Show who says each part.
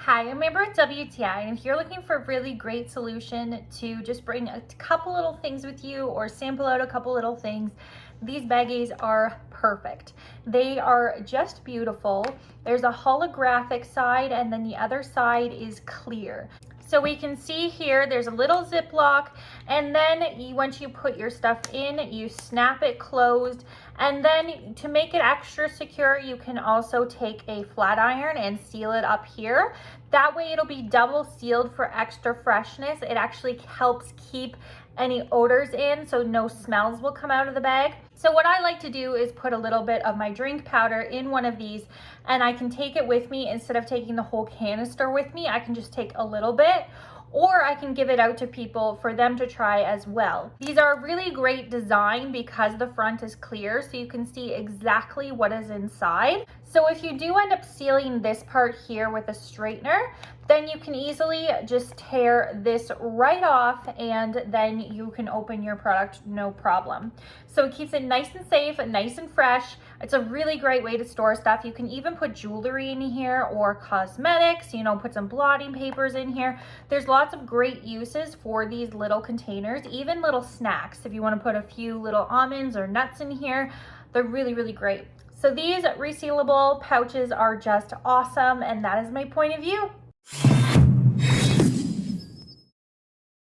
Speaker 1: Hi, I'm Amber at WTI, and if you're looking for a really great solution to just bring a couple little things with you or sample out a couple little things, these baggies are perfect. They are just beautiful. There's a holographic side and then the other side is clear. So we can see here, there's a little ziplock, and then once you put your stuff in, you snap it closed. And then to make it extra secure, you can also take a flat iron and seal it up here. That way it'll be double sealed for extra freshness. It actually helps keep any odors in, so no smells will come out of the bag. So what I like to do is put a little bit of my drink powder in one of these, and I can take it with me. Instead of taking the whole canister with me, I can just take a little bit, or I can give it out to people for them to try as well. These are a really great design because the front is clear, so you can see exactly what is inside. So if you do end up sealing this part here with a straightener, then you can easily just tear this right off and then you can open your product no problem. So it keeps it nice and safe and nice and fresh. It's a really great way to store stuff. You can even put jewelry in here or cosmetics, put some blotting papers in here. There's lots of great uses for these little containers, even little snacks. If you want to put a few little almonds or nuts in here, they're really, really great. So these resealable pouches are just awesome, and that is my point of view.